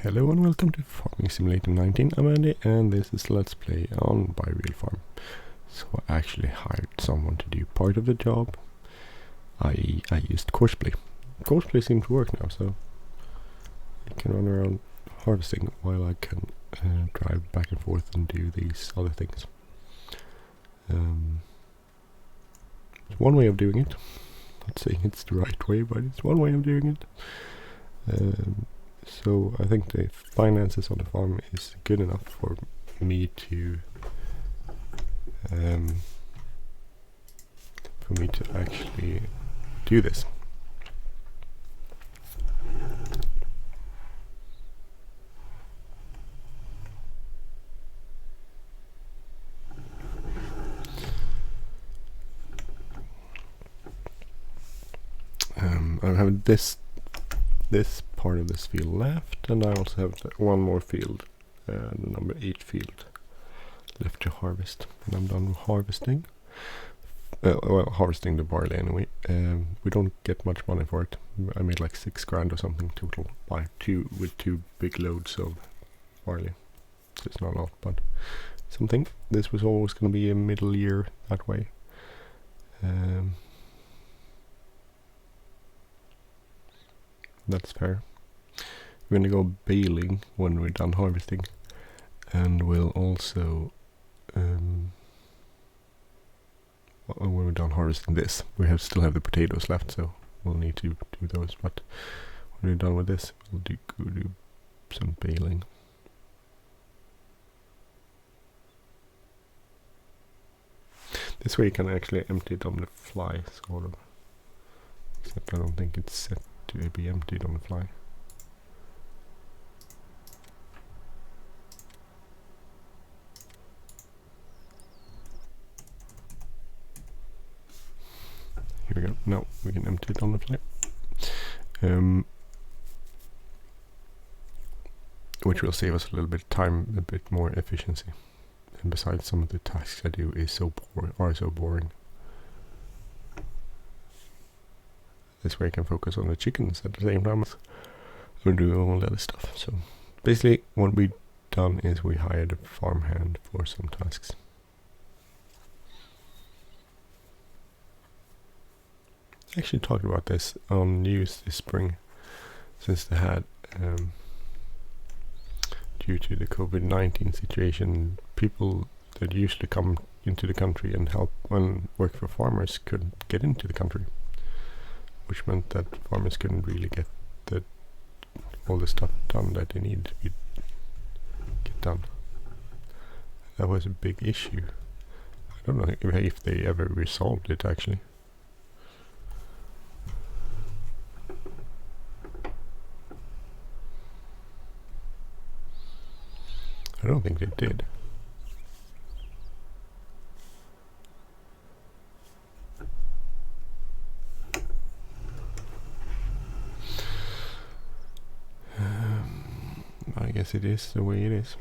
Hello and welcome to Farming Simulator 19. I'm Andy and this is Let's Play on Buy Real Farm. So I actually hired someone to do part of the job, i.e. I used Courseplay. Courseplay seems to work now, so I can run around harvesting while I can drive back and forth and do these other things. It's one way of doing it. Not saying it's the right way, but it's one way of doing it. So I think the finances on the farm is good enough for me to actually do this. I have this part of this field left, and I also have one more field, the number 8 field, left to harvest. And I'm done with harvesting. Harvesting the barley anyway. We don't get much money for it. I made like 6 grand or something total with two big loads of barley. So it's not a lot, but something. This was always going to be a middle year that way. That's fair. We're gonna go baling when we're done harvesting, and we'll also when we're done harvesting this, we still have the potatoes left, so we'll need to do those. But when we're done with this, we'll do some baling. This way you can actually empty it on the fly, sort of. Except I don't think it's set to be emptied on the fly. Here we go. Now we can empty it on the fly. Which will save us a little bit of time, a bit more efficiency. And besides, some of the tasks I do are so boring. This way I can focus on the chickens at the same time as we're doing all the other stuff. So basically what we've done is we hired a farmhand for some tasks. I actually talked about this on news this spring, since they had, due to the COVID-19 situation, people that usually come into the country and help and work for farmers couldn't get into the country. Which meant that farmers couldn't really get all the stuff done that they needed to get done. That was a big issue. I don't know if they ever resolved it actually. I don't think they did. I guess it is the way it is.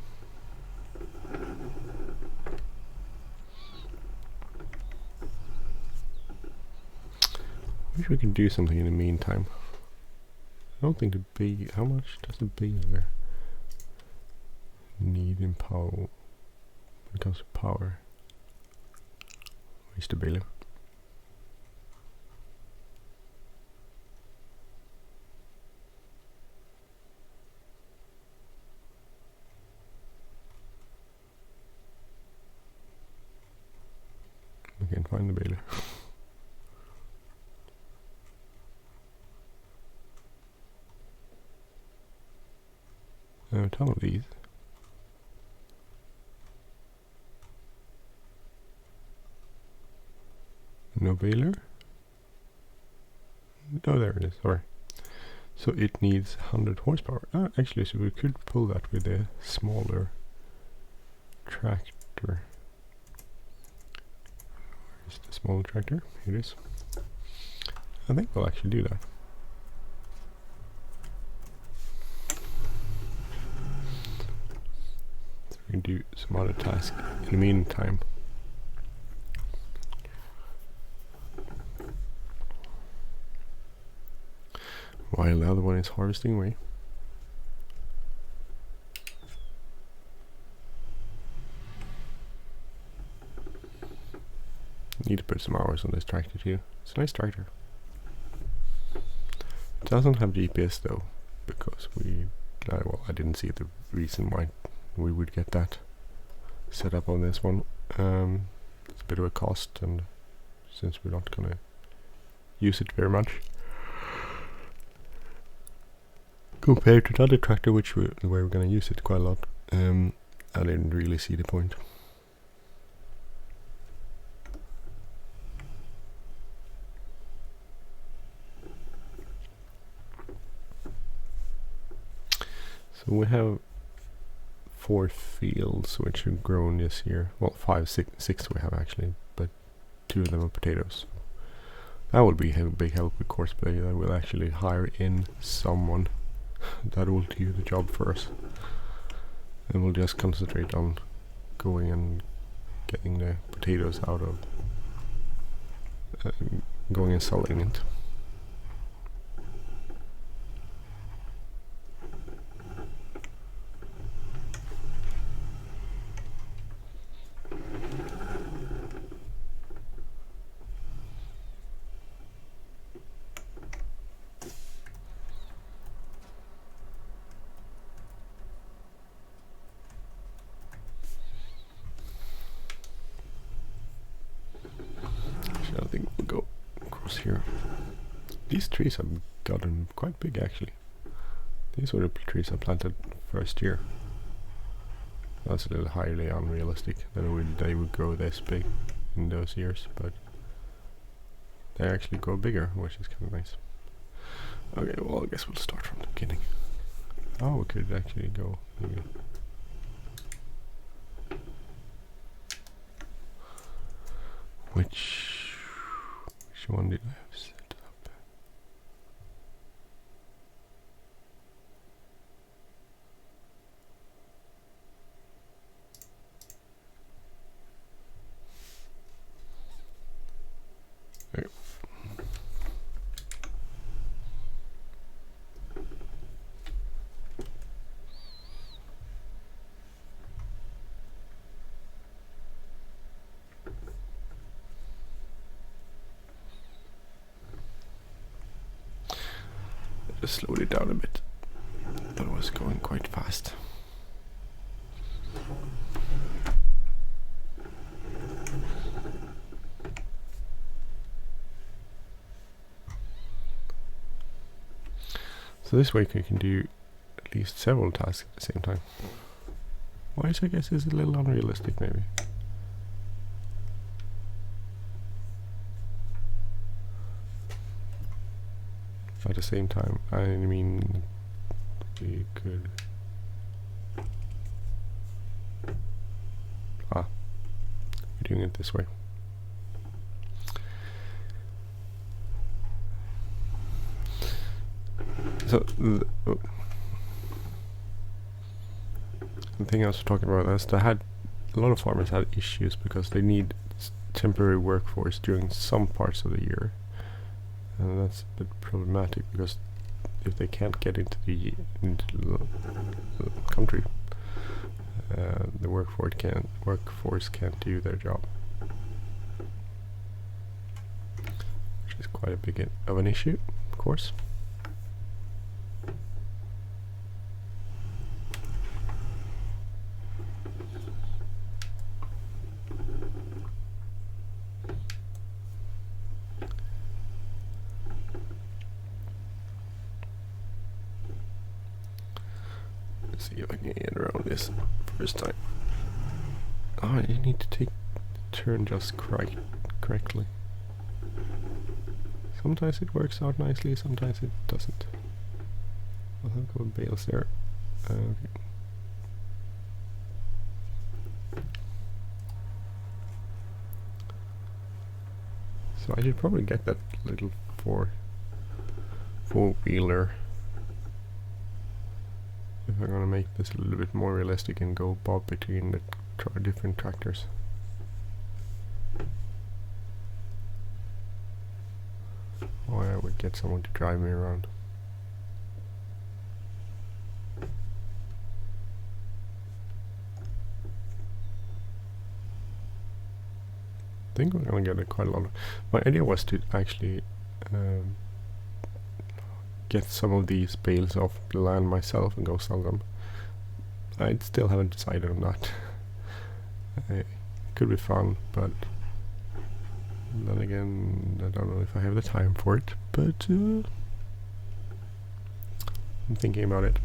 Wish we could do something in the meantime. I don't think the bee. How much does the baler need in power when it comes to power? Where's the baler? I can't find the baler. A ton of these. No baler? Oh, there it is. Sorry. So it needs 100 horsepower. Actually, so we could pull that with a smaller tractor. Where's the small tractor? Here it is. I think we'll actually do that. So we can do some other tasks in the meantime. While the other one is harvesting away. Need to put some hours on this tractor too. It's a nice tractor. It doesn't have GPS though, because well, I didn't see the reason why we would get that set up on this one. It's a bit of a cost, and since we're not gonna use it very much compared to another tractor where we're gonna use it quite a lot, I didn't really see the point. So we have 4 fields which have grown this year. Well, 6 we have actually, but 2 of them are potatoes. That would be a big help with Courseplay. That will actually hire in someone that will do the job for us, and we'll just concentrate on going and getting the potatoes out of going and selling it. I think we'll go across here. These trees have gotten quite big actually. These were the trees I planted first year. That's a little highly unrealistic that they would grow this big in those years, but they actually grow bigger, which is kind of nice. Okay, well I guess we'll start from the beginning. Oh, we could actually go maybe. Which one did I have set up? There. Just slowed it down a bit. That was going quite fast. So this way you can do at least several tasks at the same time. Which I guess is a little unrealistic maybe. At the same time, I mean, we could. We're doing it this way. So the thing I was talking about is that a lot of farmers had issues because they need temporary workforce during some parts of the year. And that's a bit problematic because if they can't get into the country, the workforce can't do their job, which is quite a big of an issue, of course. See if I can get around this first time. Oh, you need to take the turn just correctly. Sometimes it works out nicely, sometimes it doesn't. I'll have a couple of bales there. Okay. So I should probably get that little four-wheeler. If I'm gonna make this a little bit more realistic and go bob between the different tractors. Or I would get someone to drive me around. think we're gonna get quite a lot. My idea was to actually get some of these bales off the land myself and go sell them. I still haven't decided on that. It could be fun, but then again, I don't know if I have the time for it. But I'm thinking about it.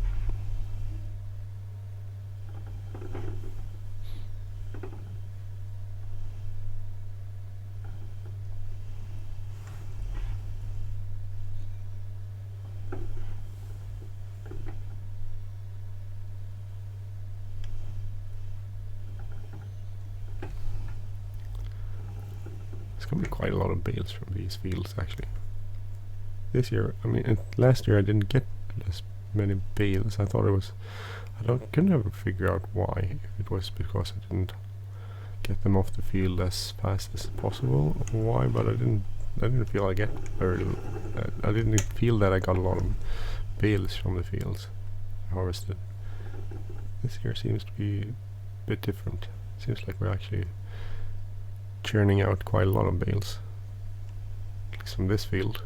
Be quite a lot of bales from these fields actually. This year, I mean, last year I didn't get as many bales. I thought it was, can never figure out why. If it was because I didn't get them off the field as fast as possible, or why? But I didn't feel I I didn't feel that I got a lot of bales from the fields harvested. This year seems to be a bit different. Seems like we're actually churning out quite a lot of bales, at least from this field.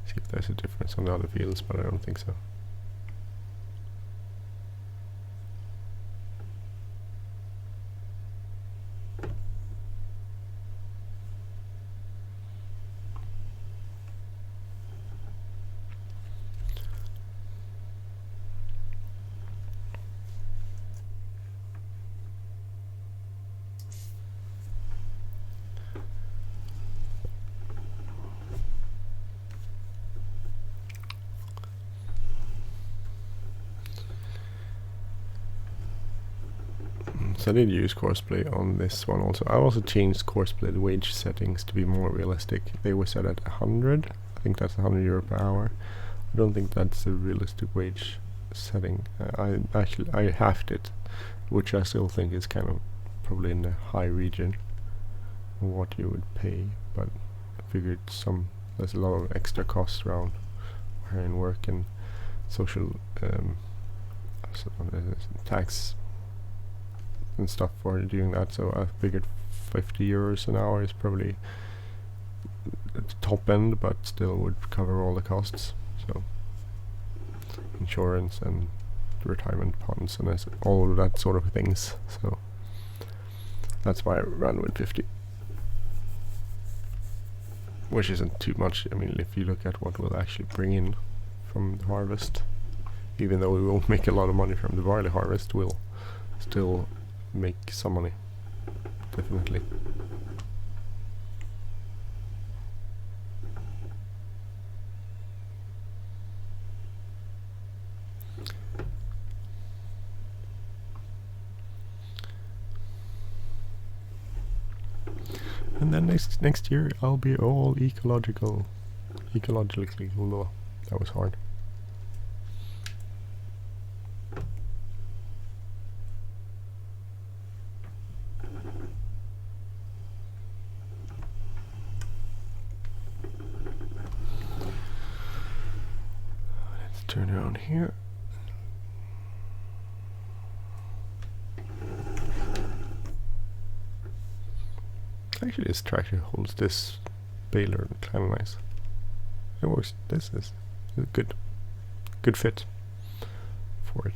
See if there's a difference on the other fields, but I don't think so. So I did use courseplay on this one also. I also changed courseplay the wage settings to be more realistic. They were set at 100. I think that's 100 euro per hour. I don't think that's a realistic wage setting. I halved it, which I still think is kind of probably in the high region of what you would pay. But I figured there's a lot of extra costs around hiring work and social tax and stuff for doing that, so I figured 50 euros an hour is probably at the top end, but still would cover all the costs, so insurance and retirement funds and all of that sort of things. So that's why I ran with 50, which isn't too much. I mean, if you look at what we'll actually bring in from the harvest, even though we won't make a lot of money from the barley harvest, we'll still make some money, definitely. And then next year I'll be all ecologically. Although that was hard. Turn around here. Actually, this tractor holds this baler kind of nice. It works. This is a good fit for it.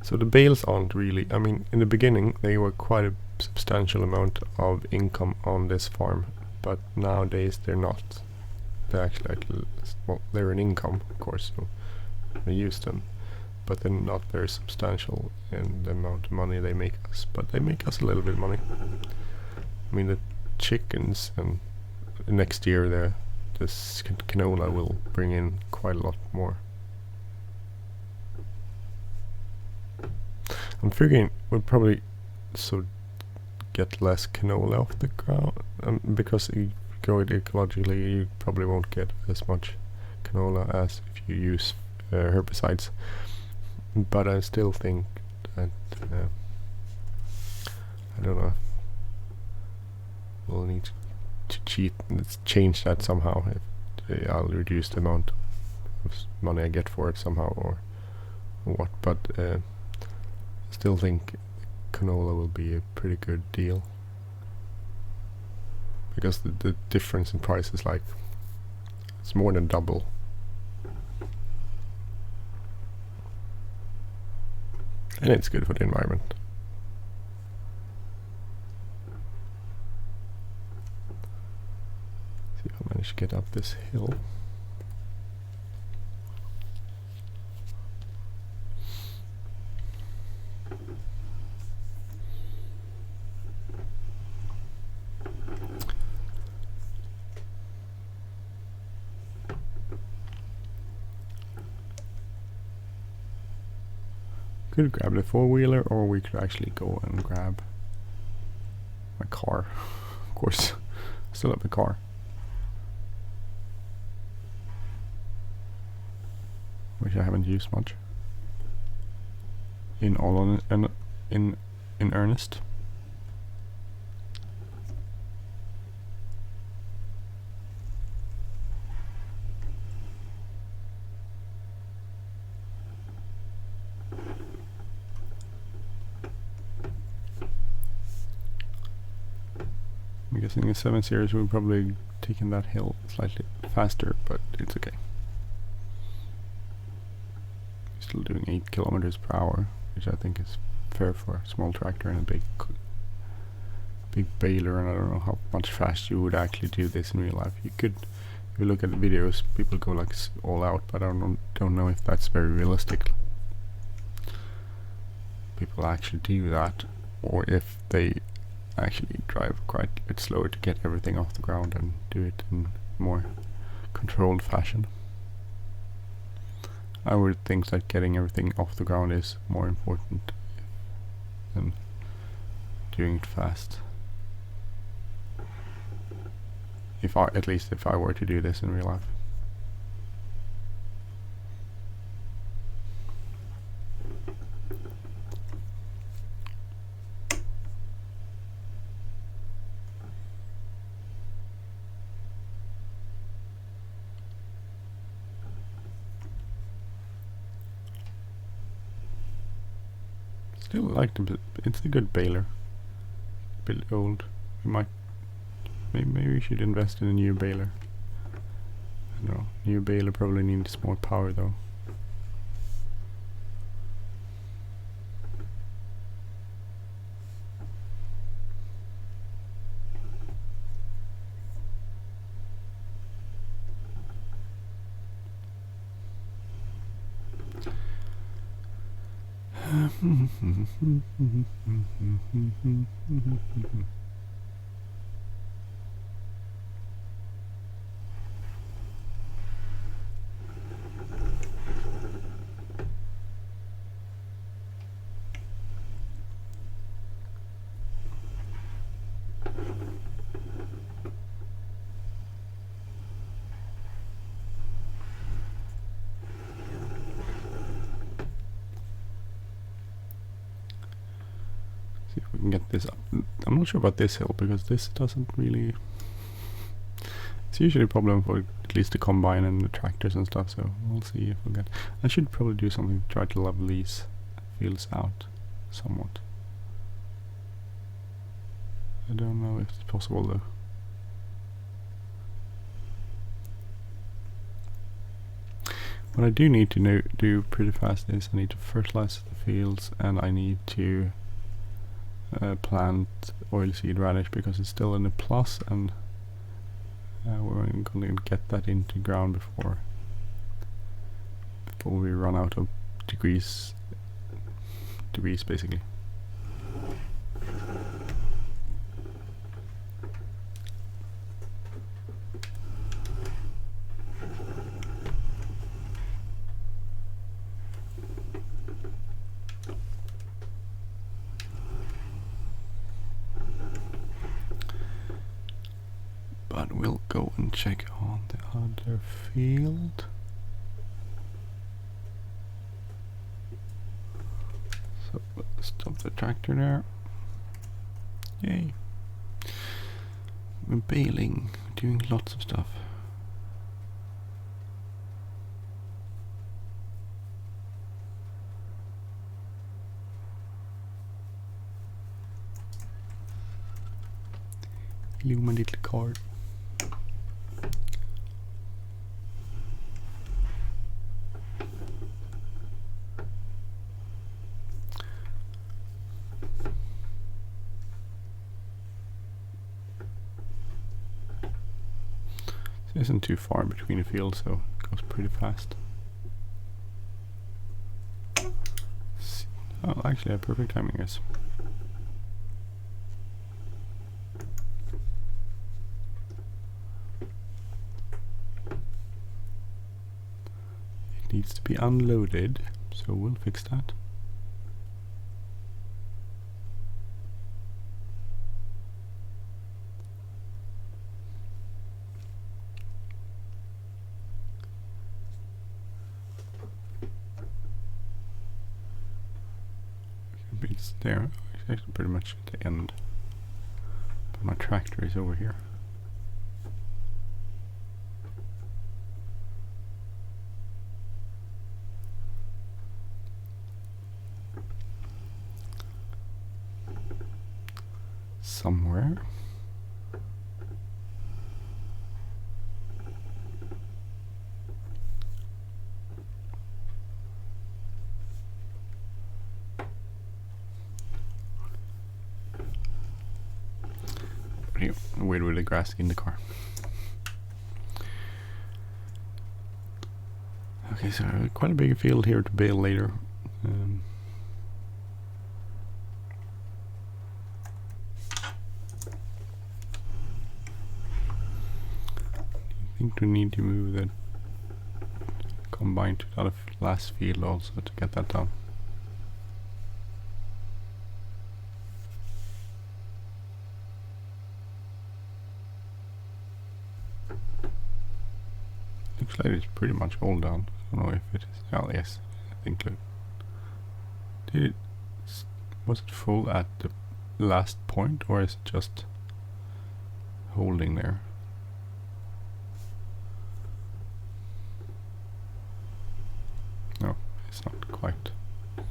So the bales aren't really, I mean, in the beginning they were quite a substantial amount of income on this farm, but nowadays they're not. They're actually well, they're an income, of course, so we use them, but they're not very substantial in the amount of money they make us, but they make us a little bit of money. I mean, the chickens, and next year this canola will bring in quite a lot more. I'm figuring we'll probably get less canola off the ground, because if you grow it ecologically you probably won't get as much canola as if you use herbicides. But I still think that I don't know, we'll need to change that somehow. I'll reduce the amount of money I get for it somehow, or what. But still think canola will be a pretty good deal, because the difference in price is like, it's more than double. And it's good for the environment. See if I manage to get up this hill. Could grab the four-wheeler, or we could actually go and grab my car. Of course, still have a car. Which I haven't used much. In earnest. I'm guessing in 7 Series we'll probably taken that hill slightly faster, but it's okay. Still doing 8 kilometers per hour, which I think is fair for a small tractor and a big baler, and I don't know how much faster you would actually do this in real life. You could, if you look at the videos, people go like all out, but I don't know if that's very realistic. People actually do that, or if they actually drive quite a bit slower to get everything off the ground and do it in more controlled fashion. I would think that getting everything off the ground is more important than doing it fast. At least if I were to do this in real life. Still like the, it's a good baler. A bit old. We might, maybe we should invest in a new baler. I don't know. New baler probably needs more power though. See if we can get this up. I'm not sure about this hill, because this doesn't really... It's usually a problem for at least the combine and the tractors and stuff, so we'll see if we'll get... I should probably do something to try to level these fields out somewhat. I don't know if it's possible though. What I do need to do pretty fast is I need to fertilize the fields, and I need to plant oilseed radish, because it's still in the plus, and we're going to get that into ground before we run out of degrees basically. But we'll go and check on the other field. So let's stop the tractor there. Yay. We're baling, doing lots of stuff. Hello, my little car. It isn't too far between the fields, so it goes pretty fast. Oh, actually, I have perfect timing, yes. It needs to be unloaded, so we'll fix that. It's there. It's actually pretty much at the end. But my tractor is over here. Somewhere. Weird with the grass in the car. Okay, so quite a big field here to bale later. I think we need to move the combine to the last field also to get that done. Looks like it's pretty much all done. I don't know if it is. Oh yes, I think look. Was it full at the last point, or is it just holding there? No, it's not quite. Oh,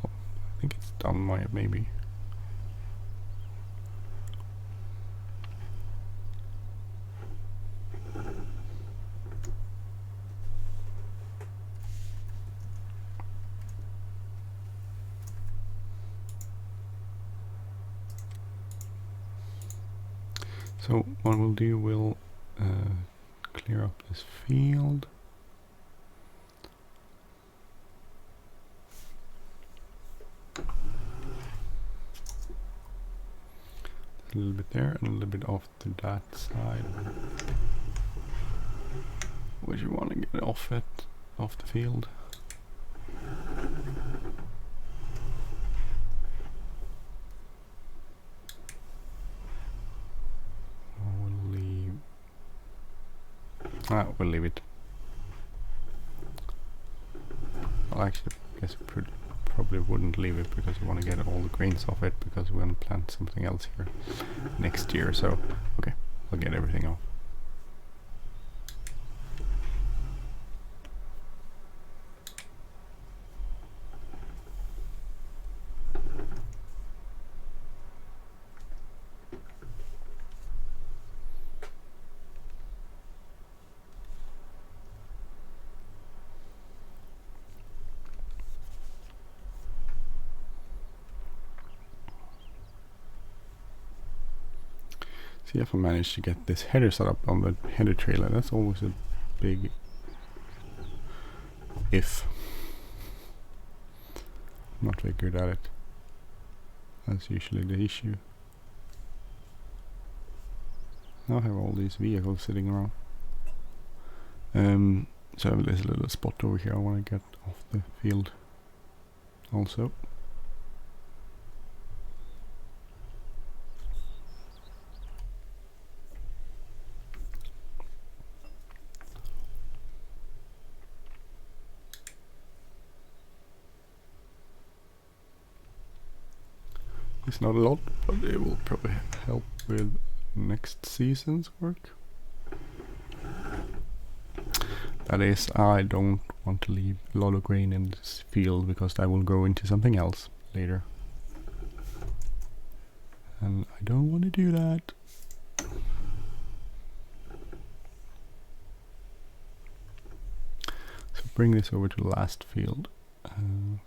I think it's done, maybe. So what we'll do, we'll clear up this field. A little bit there and a little bit off to that side. Would you want to get off the field? We'll leave it. Well, actually, I guess we probably wouldn't leave it because we want to get all the grains off it because we're going to plant something else here next year. So, okay, I'll get everything off. See if I manage to get this header set up on the header trailer. That's always a big if. I'm not very good at it. That's usually the issue. Now I have all these vehicles sitting around. So there's a little spot over here I want to get off the field also. It's not a lot, but it will probably help with next season's work. That is, I don't want to leave a lot of grain in this field because that will grow into something else later. And I don't want to do that. bring this over to the last field. And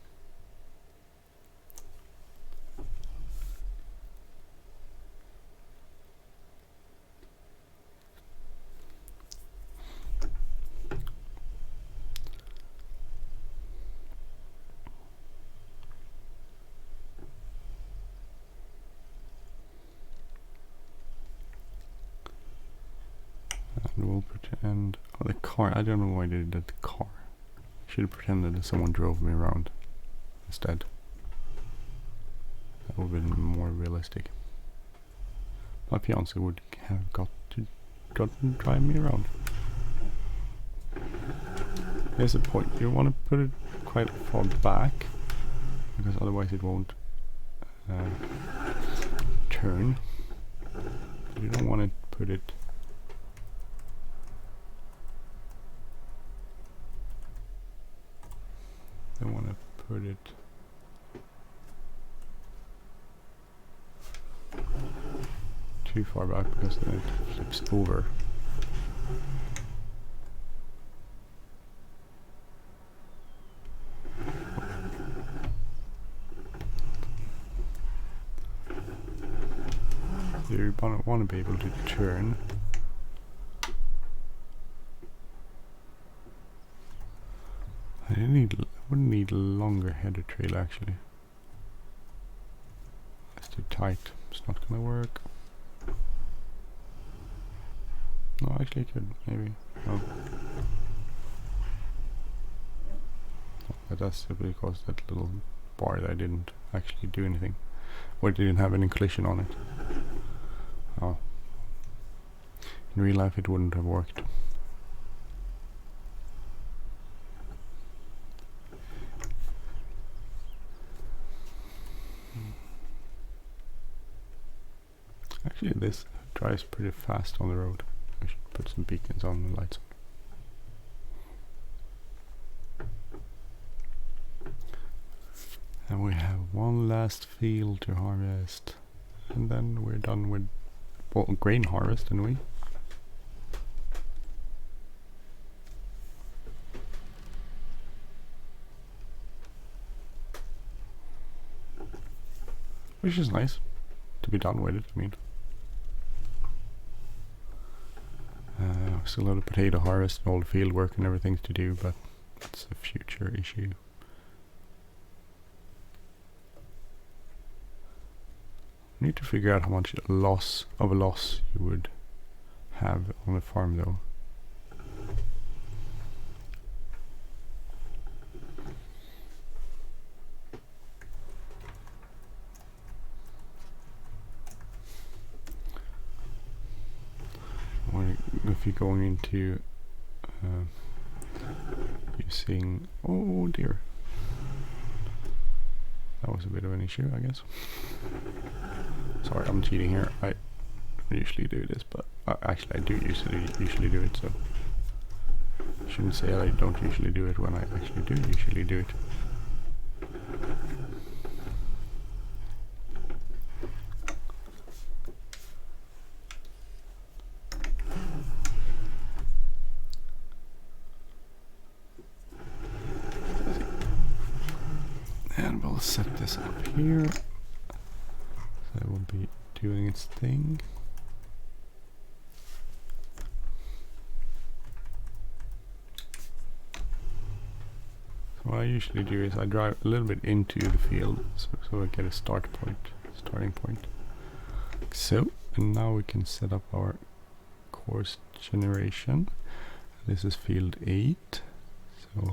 we'll pretend, oh, the car, I don't know why they did the car. Should have pretended that someone drove me around instead. That would have been more realistic. My fiance would have got to drive me around. Here's the point, you want to put it quite far back, because otherwise it won't turn. But you don't want to put it too far back, because then it flips over. You want to be able to turn. I wouldn't need a longer header trail actually. That's too tight. It's not gonna work. No, actually it could, maybe. No. But that's simply because that little bar that I didn't actually do anything. Or it didn't have any collision on it. Oh. In real life it wouldn't have worked. Actually this drives pretty fast on the road. I should put some beacons on the lights on. And we have one last field to harvest. And then we're done with, well, grain harvest, and we. Which is nice to be done with it, I mean. Still a lot of potato harvest and all the field work and everything to do, but that's a future issue. Need to figure out how much loss you would have on a farm though. If you're going into using, oh dear, that was a bit of an issue, I guess. Sorry, I'm cheating here. I don't usually do this, but actually I do usually do it, so I shouldn't say I don't usually do it when I actually do usually do it. And we'll set this up here. So it will be doing its thing. So what I usually do is I drive a little bit into the field so I get a starting point. So, and now we can set up our course generation. This is field 8. So go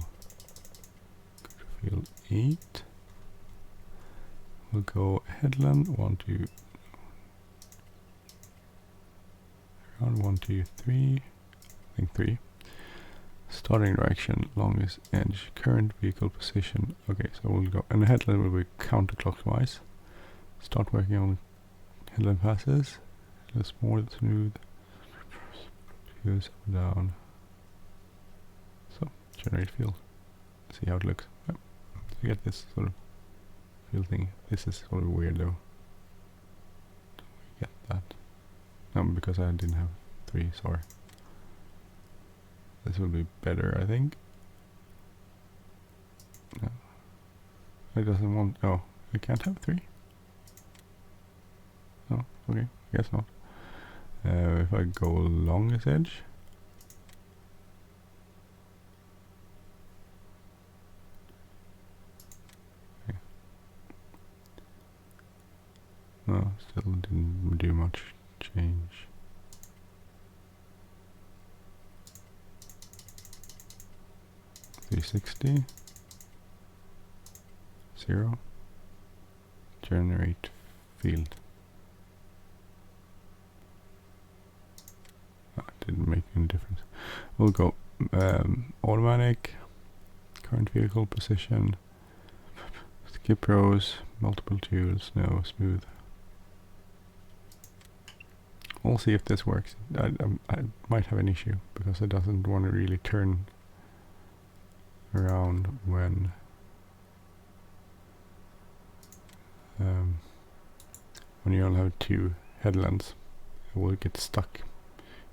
to field 8. We'll go headland 1, 2, around 1, 2, 3, I think 3. Starting direction, longest edge, current vehicle position. Okay, so we'll go, and the headland will be counterclockwise. Start working on headland passes. Let's more smooth. Goes up and down. So generate field. See how it looks. Yep. So you get this sort of field thing. This is sort of weird though. Don't we get that? No, because I didn't have 3, sorry. This will be better, I think. It doesn't want. Oh, we can't have 3. Oh, okay, guess not. If I go along this edge. Okay. No, still didn't do much change. $360. 0. Generate field. Didn't make any difference. We'll go automatic, current vehicle position, skip rows, multiple tools, no, smooth. We'll see if this works. I might have an issue because it doesn't want to really turn around when you only have 2 headlands. It will get stuck.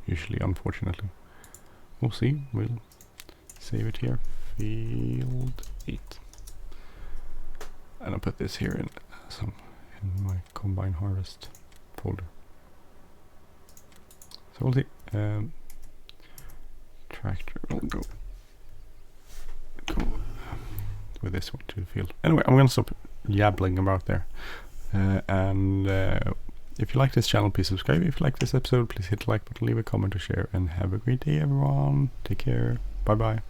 Usually, unfortunately. We'll see. We'll save it here. Field 8. And I'll put this here in my combine harvest folder. So we'll see. Tractor will go with this one to the field. Anyway, I'm gonna stop yabbling about there. If you like this channel, please subscribe. If you like this episode, please hit the like button, leave a comment or share, and have a great day, everyone. Take care. Bye bye.